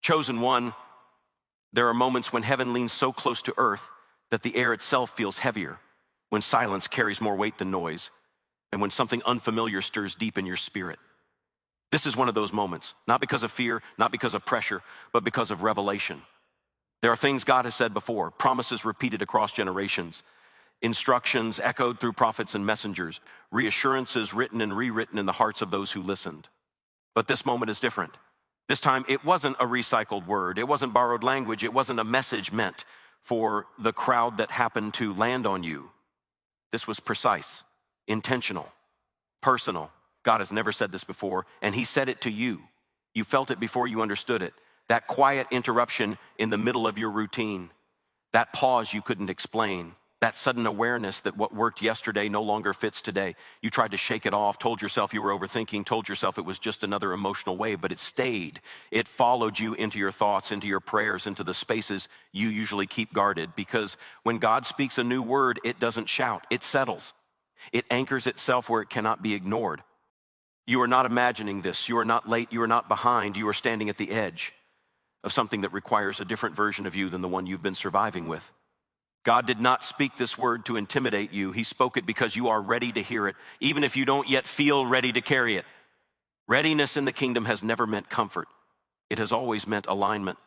Chosen one, there are moments when heaven leans so close to earth that the air itself feels heavier, when silence carries more weight than noise, and when something unfamiliar stirs deep in your spirit. This is one of those moments, not because of fear, not because of pressure, but because of revelation. There are things God has said before, promises repeated across generations, instructions echoed through prophets and messengers, reassurances written and rewritten in the hearts of those who listened. But this moment is different. This time, it wasn't a recycled word. It wasn't borrowed language. It wasn't a message meant for the crowd that happened to land on you. This was precise, intentional, personal. God has never said this before, and he said it to you. You felt it before you understood it. That quiet interruption in the middle of your routine, that pause you couldn't explain, that sudden awareness that what worked yesterday no longer fits today. You tried to shake it off, told yourself you were overthinking, told yourself it was just another emotional wave, but it stayed. It followed you into your thoughts, into your prayers, into the spaces you usually keep guarded. Because when God speaks a new word, it doesn't shout, it settles. It anchors itself where it cannot be ignored. You are not imagining this. You are not late. You are not behind. You are standing at the edge of something that requires a different version of you than the one you've been surviving with. God did not speak this word to intimidate you. He spoke it because you are ready to hear it, even if you don't yet feel ready to carry it. Readiness in the kingdom has never meant comfort. It has always meant alignment.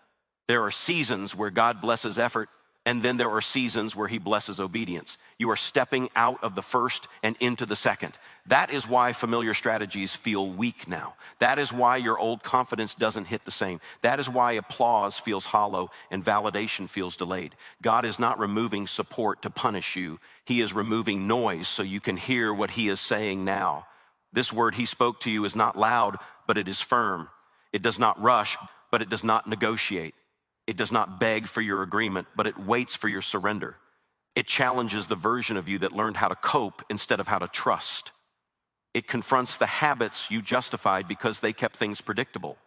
There are seasons where God blesses effort, and then there are seasons where he blesses obedience. You are stepping out of the first and into the second. That is why familiar strategies feel weak now. That is why your old confidence doesn't hit the same. That is why applause feels hollow and validation feels delayed. God is not removing support to punish you. He is removing noise so you can hear what he is saying now. This word he spoke to you is not loud, but it is firm. It does not rush, but it does not negotiate. It does not beg for your agreement, but it waits for your surrender. It challenges the version of you that learned how to cope instead of how to trust. It confronts the habits you justified because they kept things predictable.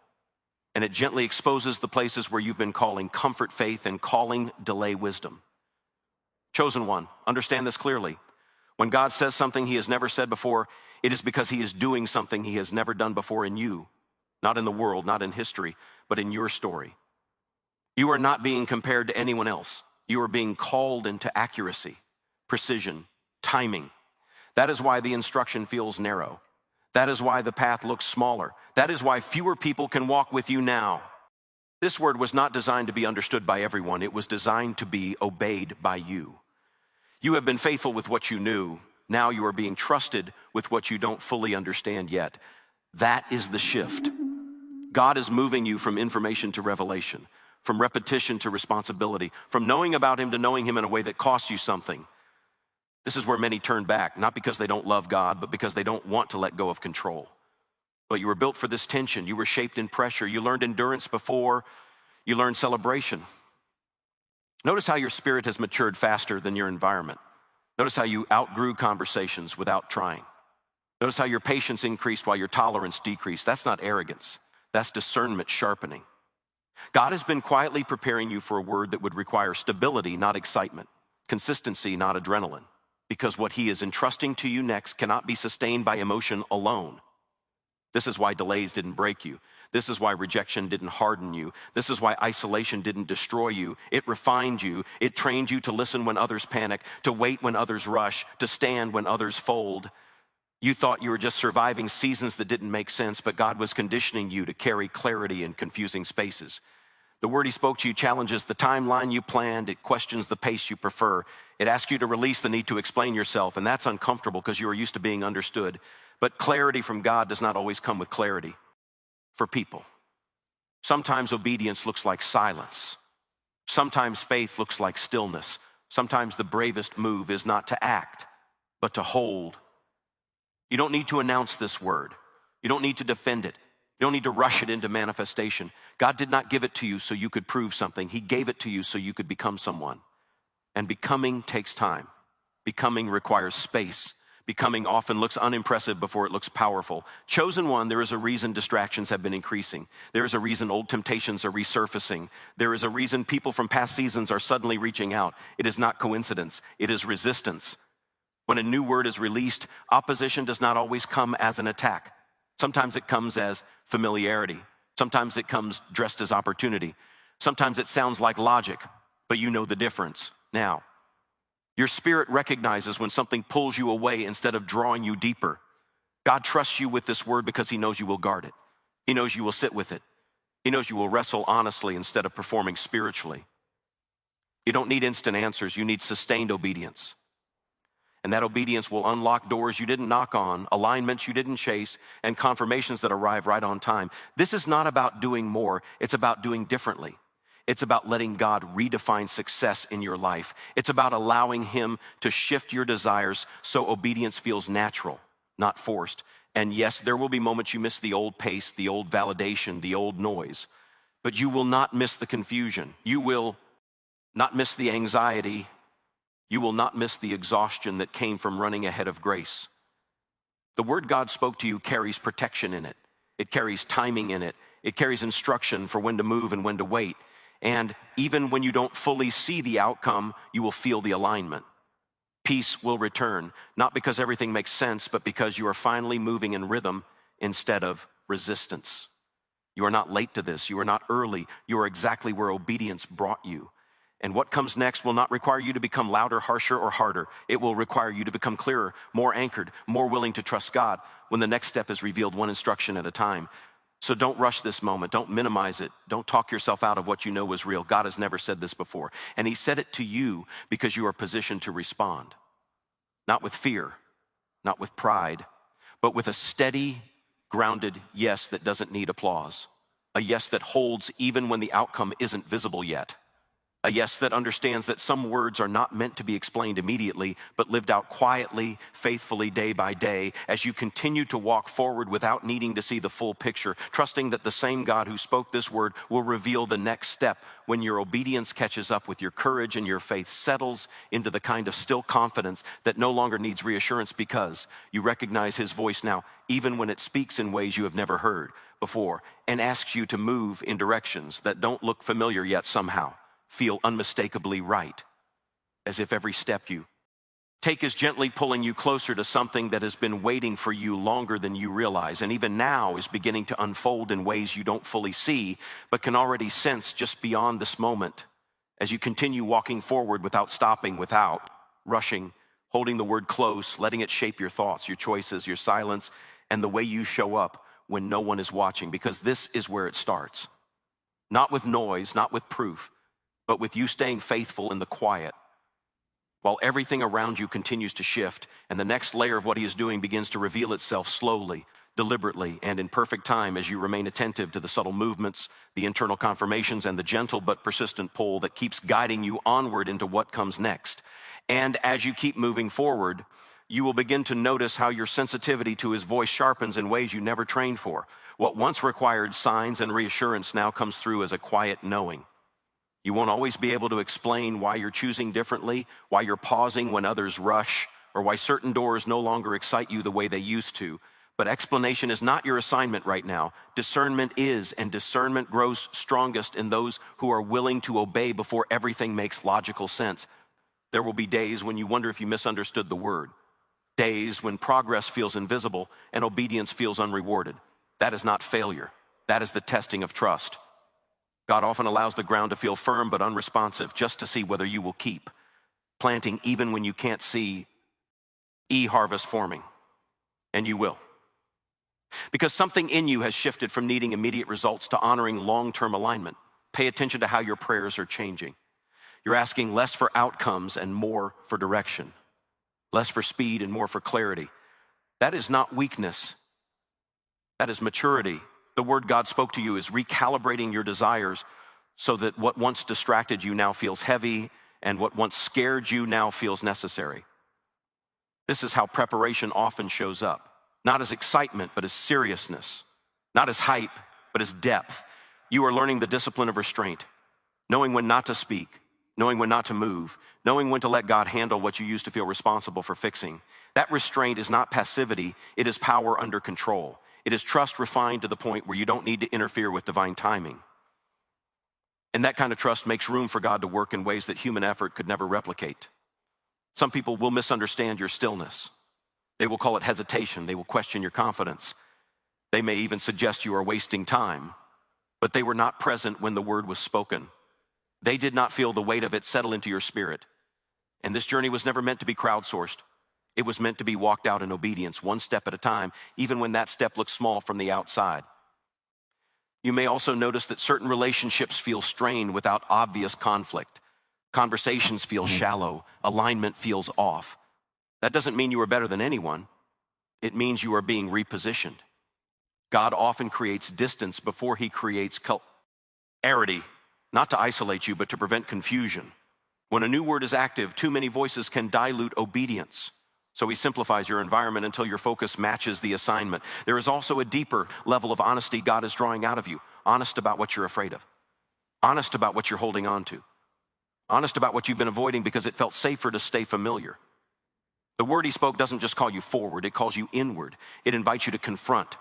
And it gently exposes the places where you've been calling comfort faith and calling delay wisdom. Chosen one, understand this clearly. When God says something he has never said before, it is because he is doing something he has never done before in you. Not in the world, not in history, but in your story. You are not being compared to anyone else. You are being called into accuracy, precision, timing. That is why the instruction feels narrow. That is why the path looks smaller. That is why fewer people can walk with you now. This word was not designed to be understood by everyone. It was designed to be obeyed by you. You have been faithful with what you knew. Now you are being trusted with what you don't fully understand yet. That is the shift. God is moving you from information to revelation, from repetition to responsibility, from knowing about him to knowing him in a way that costs you something. This is where many turn back, not because they don't love God, but because they don't want to let go of control. But you were built for this tension. You were shaped in pressure. You learned endurance before you learned celebration. Notice how your spirit has matured faster than your environment. Notice how you outgrew conversations without trying. Notice how your patience increased while your tolerance decreased. That's not arrogance. That's discernment sharpening. God has been quietly preparing you for a word that would require stability, not excitement, consistency, not adrenaline, because what he is entrusting to you next cannot be sustained by emotion alone. This is why delays didn't break you. This is why rejection didn't harden you. This is why isolation didn't destroy you. It refined you. It trained you to listen when others panic, to wait when others rush, to stand when others fold. You thought you were just surviving seasons that didn't make sense, but God was conditioning you to carry clarity in confusing spaces. The word he spoke to you challenges the timeline you planned. It questions the pace you prefer. It asks you to release the need to explain yourself, and that's uncomfortable because you are used to being understood. But clarity from God does not always come with clarity for people. Sometimes obedience looks like silence. Sometimes faith looks like stillness. Sometimes the bravest move is not to act, but to hold. You don't need to announce this word. You don't need to defend it. You don't need to rush it into manifestation. God did not give it to you so you could prove something. He gave it to you so you could become someone. And becoming takes time. Becoming requires space. Becoming often looks unimpressive before it looks powerful. Chosen one, there is a reason distractions have been increasing. There is a reason old temptations are resurfacing. There is a reason people from past seasons are suddenly reaching out. It is not coincidence. It is resistance. When a new word is released, opposition does not always come as an attack. Sometimes it comes as familiarity. Sometimes it comes dressed as opportunity. Sometimes it sounds like logic, but you know the difference now. Your spirit recognizes when something pulls you away instead of drawing you deeper. God trusts you with this word because he knows you will guard it. He knows you will sit with it. He knows you will wrestle honestly instead of performing spiritually. You don't need instant answers. You need sustained obedience. And that obedience will unlock doors you didn't knock on, alignments you didn't chase, and confirmations that arrive right on time. This is not about doing more. It's about doing differently. It's about letting God redefine success in your life. It's about allowing him to shift your desires so obedience feels natural, not forced. And yes, there will be moments you miss the old pace, the old validation, the old noise, but you will not miss the confusion. You will not miss the anxiety. You will not miss the exhaustion that came from running ahead of grace. The word God spoke to you carries protection in it. It carries timing in it. It carries instruction for when to move and when to wait. And even when you don't fully see the outcome, you will feel the alignment. Peace will return, not because everything makes sense, but because you are finally moving in rhythm instead of resistance. You are not late to this. You are not early. You are exactly where obedience brought you. And what comes next will not require you to become louder, harsher, or harder. It will require you to become clearer, more anchored, more willing to trust God when the next step is revealed one instruction at a time. So don't rush this moment. Don't minimize it. Don't talk yourself out of what you know is real. God has never said this before. And he said it to you because you are positioned to respond. Not with fear, not with pride, but with a steady, grounded yes that doesn't need applause. A yes that holds even when the outcome isn't visible yet. A yes that understands that some words are not meant to be explained immediately, but lived out quietly, faithfully, day by day, as you continue to walk forward without needing to see the full picture, trusting that the same God who spoke this word will reveal the next step when your obedience catches up with your courage and your faith settles into the kind of still confidence that no longer needs reassurance because you recognize his voice now, even when it speaks in ways you have never heard before, and asks you to move in directions that don't look familiar yet somehow feel unmistakably right, as if every step you take is gently pulling you closer to something that has been waiting for you longer than you realize, and even now is beginning to unfold in ways you don't fully see, but can already sense just beyond this moment as you continue walking forward without stopping, without rushing, holding the word close, letting it shape your thoughts, your choices, your silence, and the way you show up when no one is watching, because this is where it starts. Not with noise, not with proof, but with you staying faithful in the quiet while everything around you continues to shift and the next layer of what he is doing begins to reveal itself slowly, deliberately, and in perfect time as you remain attentive to the subtle movements, the internal confirmations, and the gentle but persistent pull that keeps guiding you onward into what comes next. And as you keep moving forward, you will begin to notice how your sensitivity to his voice sharpens in ways you never trained for. What once required signs and reassurance now comes through as a quiet knowing. You won't always be able to explain why you're choosing differently, why you're pausing when others rush, or why certain doors no longer excite you the way they used to. But explanation is not your assignment right now. Discernment is, and discernment grows strongest in those who are willing to obey before everything makes logical sense. There will be days when you wonder if you misunderstood the word. Days when progress feels invisible and obedience feels unrewarded. That is not failure. That is the testing of trust. God often allows the ground to feel firm but unresponsive just to see whether you will keep planting even when you can't see harvest forming. And you will. Because something in you has shifted from needing immediate results to honoring long-term alignment. Pay attention to how your prayers are changing. You're asking less for outcomes and more for direction. Less for speed and more for clarity. That is not weakness. That is maturity. The word God spoke to you is recalibrating your desires so that what once distracted you now feels heavy and what once scared you now feels necessary. This is how preparation often shows up. Not as excitement, but as seriousness. Not as hype, but as depth. You are learning the discipline of restraint, knowing when not to speak, knowing when not to move, knowing when to let God handle what you used to feel responsible for fixing. That restraint is not passivity, it is power under control. It is trust refined to the point where you don't need to interfere with divine timing. And that kind of trust makes room for God to work in ways that human effort could never replicate. Some people will misunderstand your stillness. They will call it hesitation. They will question your confidence. They may even suggest you are wasting time. but they were not present when the word was spoken. They did not feel the weight of it settle into your spirit. And this journey was never meant to be crowdsourced. It was meant to be walked out in obedience, one step at a time, even when that step looks small from the outside. You may also notice that certain relationships feel strained without obvious conflict. Conversations feel shallow. Alignment feels off. That doesn't mean you are better than anyone. It means you are being repositioned. God often creates distance before he creates clarity, not to isolate you, but to prevent confusion. When a new word is active, too many voices can dilute obedience. So he simplifies your environment until your focus matches the assignment. There is also a deeper level of honesty God is drawing out of you. Honest about what you're afraid of. Honest about what you're holding on to. Honest about what you've been avoiding because it felt safer to stay familiar. The word he spoke doesn't just call you forward, it calls you inward. It invites you to confront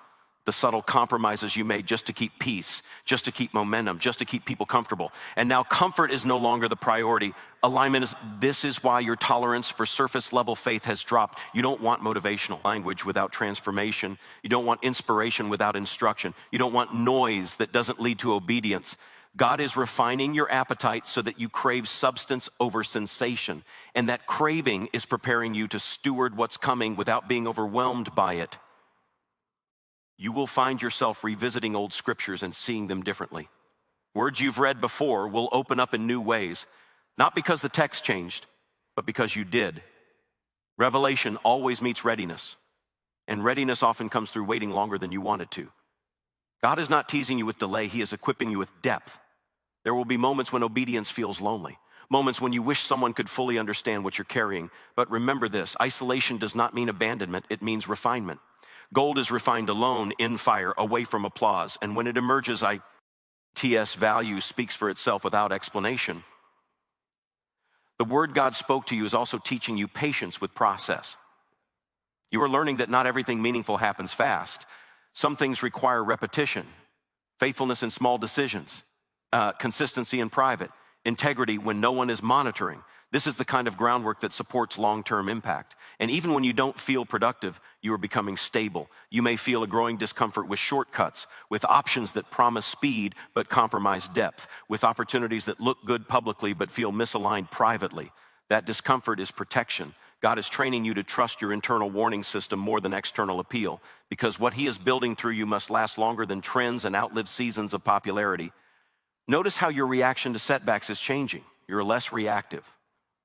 the subtle compromises you made just to keep peace, just to keep momentum, just to keep people comfortable. And now comfort is no longer the priority. Alignment is, this is why your tolerance for surface level faith has dropped. You don't want motivational language without transformation. You don't want inspiration without instruction. You don't want noise that doesn't lead to obedience. God is refining your appetite so that you crave substance over sensation. And that craving is preparing you to steward what's coming without being overwhelmed by it. You will find yourself revisiting old scriptures and seeing them differently. Words you've read before will open up in new ways, not because the text changed, but because you did. Revelation always meets readiness, and readiness often comes through waiting longer than you wanted to. God is not teasing you with delay, he is equipping you with depth. There will be moments when obedience feels lonely, moments when you wish someone could fully understand what you're carrying. But remember this, isolation does not mean abandonment, it means refinement. Gold is refined alone, in fire, away from applause. And when it emerges, ITS value speaks for itself without explanation. The word God spoke to you is also teaching you patience with process. You are learning that not everything meaningful happens fast. Some things require repetition, faithfulness in small decisions, consistency in private, integrity when no one is monitoring. This is the kind of groundwork that supports long-term impact. And even when you don't feel productive, you are becoming stable. You may feel a growing discomfort with shortcuts, with options that promise speed but compromise depth, with opportunities that look good publicly but feel misaligned privately. That discomfort is protection. God is training you to trust your internal warning system more than external appeal, because what he is building through you must last longer than trends and outlive seasons of popularity. Notice how your reaction to setbacks is changing. You're less reactive,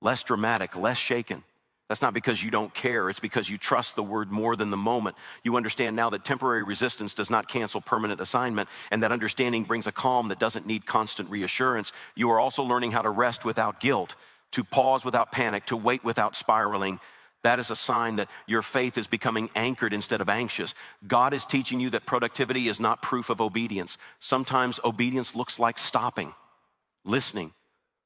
less dramatic, less shaken. That's not because you don't care, it's because you trust the word more than the moment. You understand now that temporary resistance does not cancel permanent assignment, and that understanding brings a calm that doesn't need constant reassurance. You are also learning how to rest without guilt, to pause without panic, to wait without spiraling. That is a sign that your faith is becoming anchored instead of anxious. God is teaching you that productivity is not proof of obedience. Sometimes obedience looks like stopping, listening,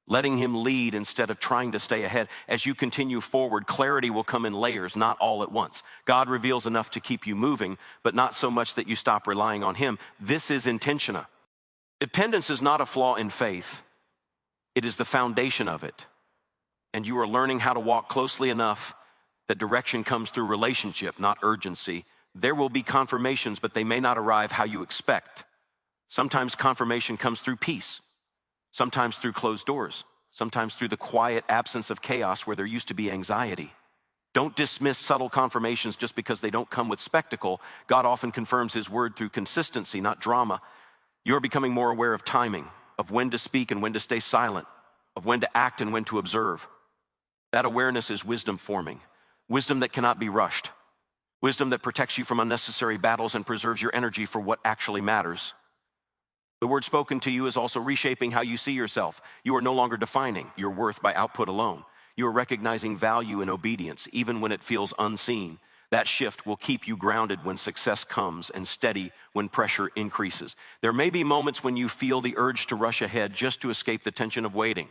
letting him lead instead of trying to stay ahead. As you continue forward, clarity will come in layers, not all at once. God reveals enough to keep you moving, but not so much that you stop relying on him. This is intentional. Dependence is not a flaw in faith. It is the foundation of it. And you are learning how to walk closely enough that direction comes through relationship, not urgency. There will be confirmations, but they may not arrive how you expect. Sometimes confirmation comes through peace. Sometimes through closed doors, sometimes through the quiet absence of chaos where there used to be anxiety. Don't dismiss subtle confirmations just because they don't come with spectacle. God often confirms his word through consistency, not drama. You're becoming more aware of timing, of when to speak and when to stay silent, of when to act and when to observe. That awareness is wisdom forming, wisdom that cannot be rushed, wisdom that protects you from unnecessary battles and preserves your energy for what actually matters. The word spoken to you is also reshaping how you see yourself. You are no longer defining your worth by output alone. You are recognizing value in obedience, even when it feels unseen. That shift will keep you grounded when success comes and steady when pressure increases. There may be moments when you feel the urge to rush ahead just to escape the tension of waiting.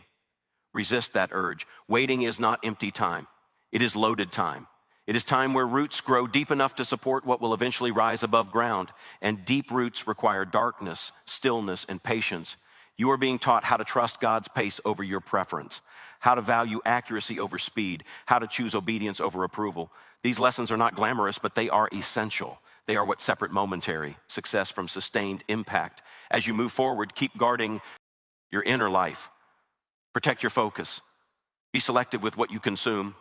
Resist that urge. Waiting is not empty time. It is loaded time. It is time where roots grow deep enough to support what will eventually rise above ground. And deep roots require darkness, stillness, and patience. You are being taught how to trust God's pace over your preference, how to value accuracy over speed, how to choose obedience over approval. These lessons are not glamorous, but they are essential. They are what separate momentary success from sustained impact. As you move forward, keep guarding your inner life. Protect your focus. Be selective with what you consume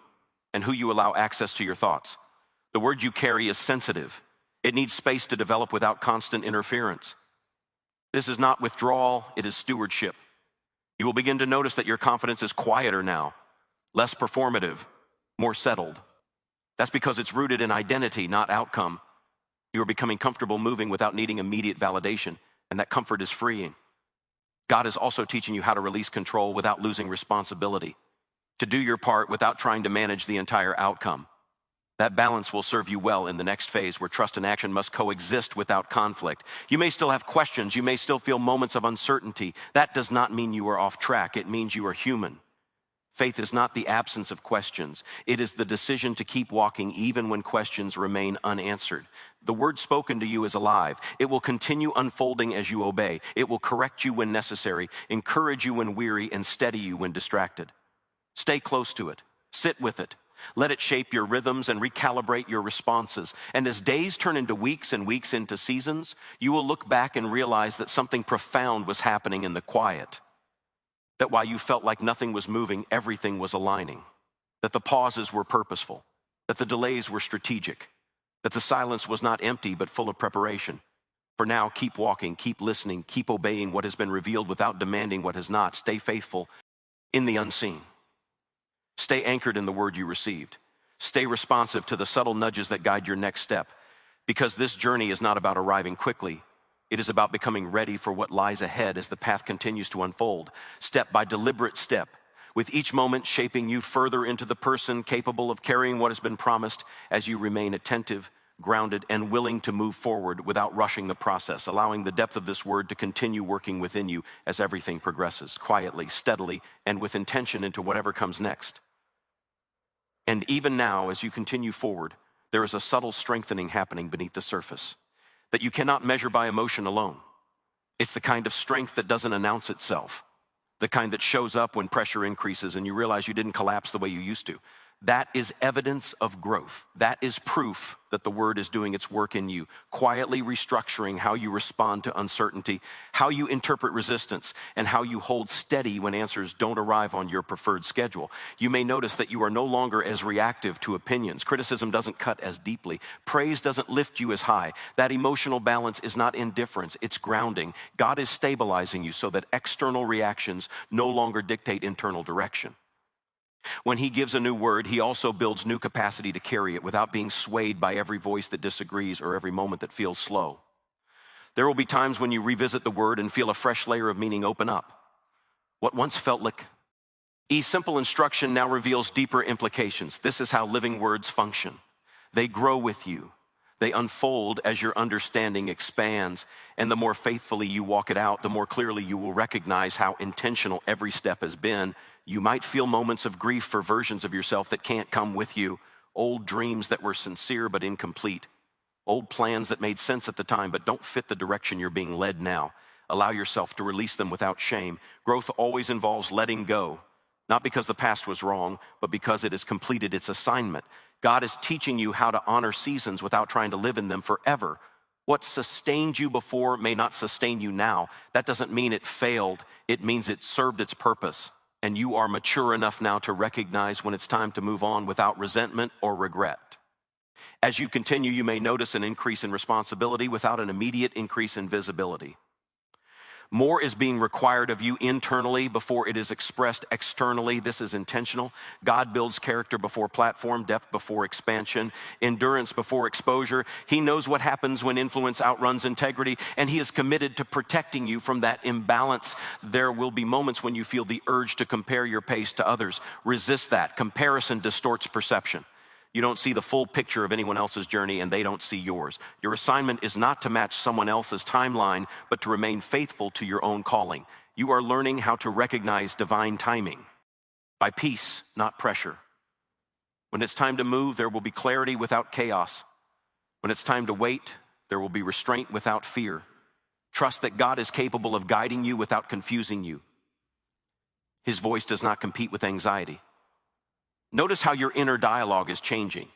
and who you allow access to your thoughts. The word you carry is sensitive. It needs space to develop without constant interference. This is not withdrawal, it is stewardship. You will begin to notice that your confidence is quieter now, less performative, more settled. That's because it's rooted in identity, not outcome. You are becoming comfortable moving without needing immediate validation, and that comfort is freeing. God is also teaching you how to release control without losing responsibility, to do your part without trying to manage the entire outcome. That balance will serve you well in the next phase where trust and action must coexist without conflict. You may still have questions. You may still feel moments of uncertainty. That does not mean you are off track. It means you are human. Faith is not the absence of questions. It is the decision to keep walking even when questions remain unanswered. The word spoken to you is alive. It will continue unfolding as you obey. It will correct you when necessary, encourage you when weary, and steady you when distracted. Stay close to it. Sit with it. Let it shape your rhythms and recalibrate your responses. And as days turn into weeks and weeks into seasons, you will look back and realize that something profound was happening in the quiet. That while you felt like nothing was moving, everything was aligning. That the pauses were purposeful. That the delays were strategic. That the silence was not empty but full of preparation. For now, keep walking, keep listening, keep obeying what has been revealed without demanding what has not. Stay faithful in the unseen. Stay anchored in the word you received. Stay responsive to the subtle nudges that guide your next step. Because this journey is not about arriving quickly. It is about becoming ready for what lies ahead as the path continues to unfold, step by deliberate step, with each moment shaping you further into the person capable of carrying what has been promised as you remain attentive, grounded, and willing to move forward without rushing the process, allowing the depth of this word to continue working within you as everything progresses, quietly, steadily, and with intention into whatever comes next. And even now, as you continue forward, there is a subtle strengthening happening beneath the surface that you cannot measure by emotion alone. It's the kind of strength that doesn't announce itself, the kind that shows up when pressure increases and you realize you didn't collapse the way you used to. That is evidence of growth. That is proof that the word is doing its work in you, quietly restructuring how you respond to uncertainty, how you interpret resistance, and how you hold steady when answers don't arrive on your preferred schedule. You may notice that you are no longer as reactive to opinions. Criticism doesn't cut as deeply. Praise doesn't lift you as high. That emotional balance is not indifference, it's grounding. God is stabilizing you so that external reactions no longer dictate internal direction. When he gives a new word, he also builds new capacity to carry it without being swayed by every voice that disagrees or every moment that feels slow. There will be times when you revisit the word and feel a fresh layer of meaning open up. What once felt like simple instruction now reveals deeper implications. This is how living words function. They grow with you. They unfold as your understanding expands, and the more faithfully you walk it out, the more clearly you will recognize how intentional every step has been. You might feel moments of grief for versions of yourself that can't come with you, old dreams that were sincere but incomplete, old plans that made sense at the time but don't fit the direction you're being led now. Allow yourself to release them without shame. Growth always involves letting go, not because the past was wrong, but because it has completed its assignment. God is teaching you how to honor seasons without trying to live in them forever. What sustained you before may not sustain you now. That doesn't mean it failed. It means it served its purpose. And you are mature enough now to recognize when it's time to move on without resentment or regret. As you continue, you may notice an increase in responsibility without an immediate increase in visibility. More is being required of you internally before it is expressed externally. This is intentional. God builds character before platform, depth before expansion, endurance before exposure. He knows what happens when influence outruns integrity, and he is committed to protecting you from that imbalance. There will be moments when you feel the urge to compare your pace to others. Resist that. Comparison distorts perception. You don't see the full picture of anyone else's journey and they don't see yours. Your assignment is not to match someone else's timeline, but to remain faithful to your own calling. You are learning how to recognize divine timing by peace, not pressure. When it's time to move, there will be clarity without chaos. When it's time to wait, there will be restraint without fear. Trust that God is capable of guiding you without confusing you. His voice does not compete with anxiety. Notice how your inner dialogue is changing.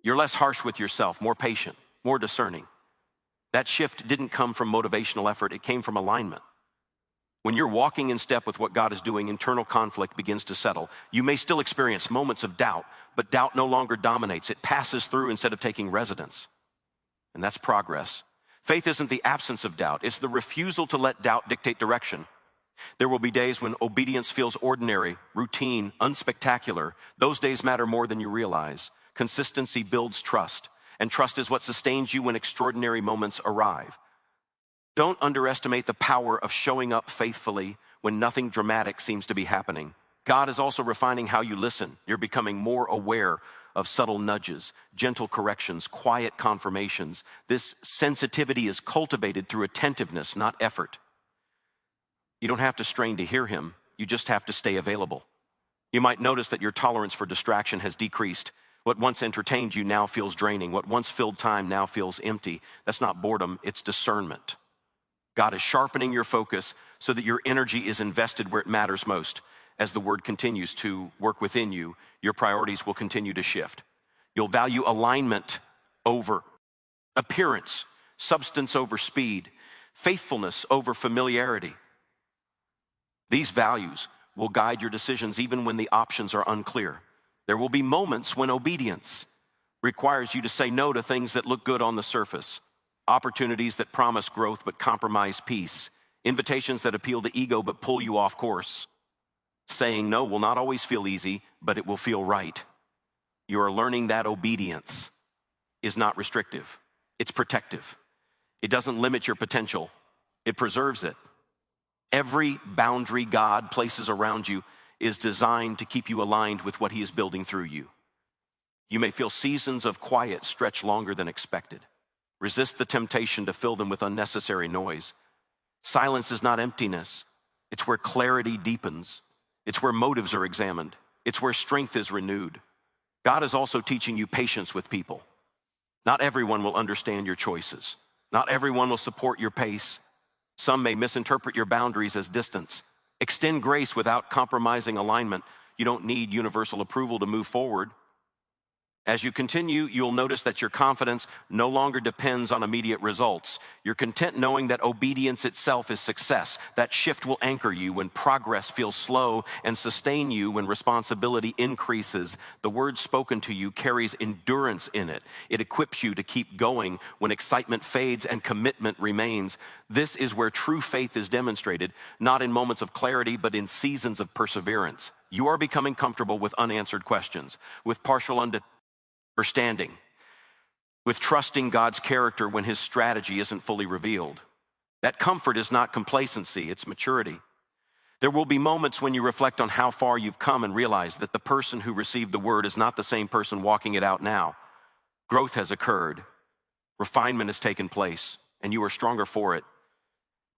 You're less harsh with yourself, more patient. more discerning. That shift didn't come from motivational effort, it came from alignment. When you're walking in step with what God is doing, internal conflict begins to settle. You may still experience moments of doubt, but doubt no longer dominates. It passes through instead of taking residence. And that's progress. Faith isn't the absence of doubt, it's the refusal to let doubt dictate direction. There will be days when obedience feels ordinary, routine, unspectacular. Those days matter more than you realize. Consistency builds trust, and trust is what sustains you when extraordinary moments arrive. Don't underestimate the power of showing up faithfully when nothing dramatic seems to be happening. God is also refining how you listen. You're becoming more aware of subtle nudges, gentle corrections, quiet confirmations. This sensitivity is cultivated through attentiveness, not effort. You don't have to strain to hear him. You just have to stay available. You might notice that your tolerance for distraction has decreased. What once entertained you now feels draining. What once filled time now feels empty. That's not boredom, it's discernment. God is sharpening your focus so that your energy is invested where it matters most. As the word continues to work within you, your priorities will continue to shift. You'll value alignment over appearance, substance over speed, faithfulness over familiarity. These values will guide your decisions even when the options are unclear. There will be moments when obedience requires you to say no to things that look good on the surface, opportunities that promise growth but compromise peace, invitations that appeal to ego but pull you off course. Saying no will not always feel easy, but it will feel right. You are learning that obedience is not restrictive, it's protective. It doesn't limit your potential, it preserves it. Every boundary God places around you is designed to keep you aligned with what he is building through you. You may feel seasons of quiet stretch longer than expected. Resist the temptation to fill them with unnecessary noise. Silence is not emptiness. It's where clarity deepens. It's where motives are examined. It's where strength is renewed. God is also teaching you patience with people. Not everyone will understand your choices. Not everyone will support your pace. Some may misinterpret your boundaries as distance. Extend grace without compromising alignment. You don't need universal approval to move forward. As you continue, you'll notice that your confidence no longer depends on immediate results. You're content knowing that obedience itself is success. That shift will anchor you when progress feels slow and sustain you when responsibility increases. The word spoken to you carries endurance in it. It equips you to keep going when excitement fades and commitment remains. This is where true faith is demonstrated, not in moments of clarity, but in seasons of perseverance. You are becoming comfortable with unanswered questions, with partial understanding, with trusting God's character when his strategy isn't fully revealed. That comfort is not complacency, it's maturity. There will be moments when you reflect on how far you've come and realize that the person who received the word is not the same person walking it out now. Growth has occurred, refinement has taken place, and you are stronger for it.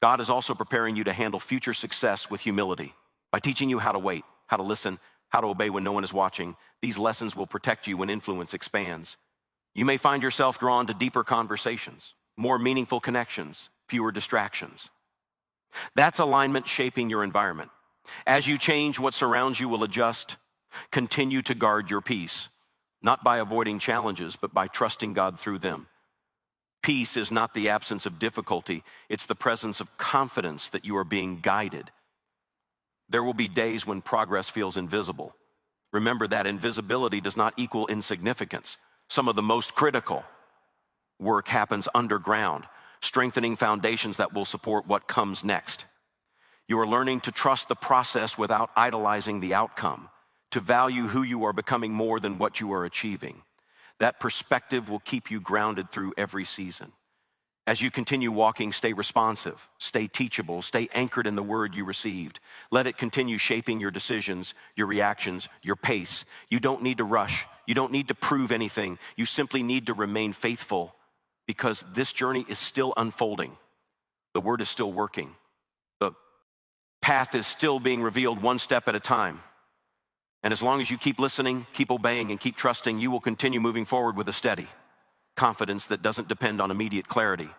God is also preparing you to handle future success with humility by teaching you how to wait, how to listen, how to obey when no one is watching. These lessons will protect you when influence expands. You may find yourself drawn to deeper conversations, more meaningful connections, fewer distractions. That's alignment shaping your environment. As you change, what surrounds you will adjust. Continue to guard your peace, not by avoiding challenges, but by trusting God through them. Peace is not the absence of difficulty, it's the presence of confidence that you are being guided. There will be days when progress feels invisible. Remember that invisibility does not equal insignificance. Some of the most critical work happens underground, strengthening foundations that will support what comes next. You are learning to trust the process without idolizing the outcome, to value who you are becoming more than what you are achieving. That perspective will keep you grounded through every season. As you continue walking, stay responsive, stay teachable, stay anchored in the word you received. Let it continue shaping your decisions, your reactions, your pace. You don't need to rush. You don't need to prove anything. You simply need to remain faithful because this journey is still unfolding. The word is still working. The path is still being revealed one step at a time. And as long as you keep listening, keep obeying, and keep trusting, you will continue moving forward with a steady confidence that doesn't depend on immediate clarity.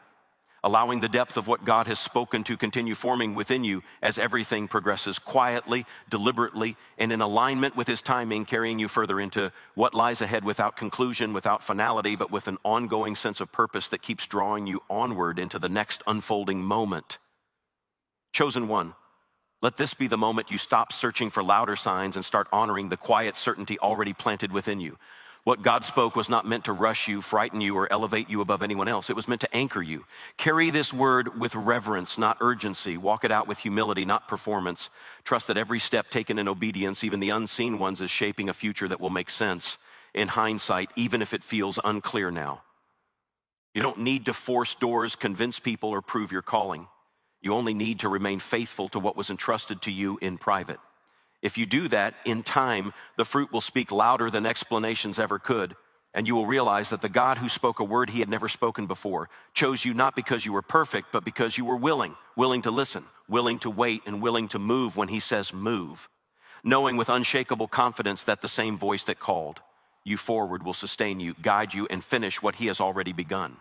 allowing the depth of what God has spoken to continue forming within you as everything progresses quietly, deliberately, and in alignment with His timing, carrying you further into what lies ahead without conclusion, without finality, but with an ongoing sense of purpose that keeps drawing you onward into the next unfolding moment. Chosen one, let this be the moment you stop searching for louder signs and start honoring the quiet certainty already planted within you. What God spoke was not meant to rush you, frighten you, or elevate you above anyone else. It was meant to anchor you. Carry this word with reverence, not urgency. Walk it out with humility, not performance. Trust that every step taken in obedience, even the unseen ones, is shaping a future that will make sense in hindsight, even if it feels unclear now. You don't need to force doors, convince people, or prove your calling. You only need to remain faithful to what was entrusted to you in private. If you do that, in time, the fruit will speak louder than explanations ever could, and you will realize that the God who spoke a word He had never spoken before chose you not because you were perfect, but because you were willing to listen, willing to wait, and willing to move when He says move, knowing with unshakable confidence that the same voice that called you forward will sustain you, guide you, and finish what He has already begun.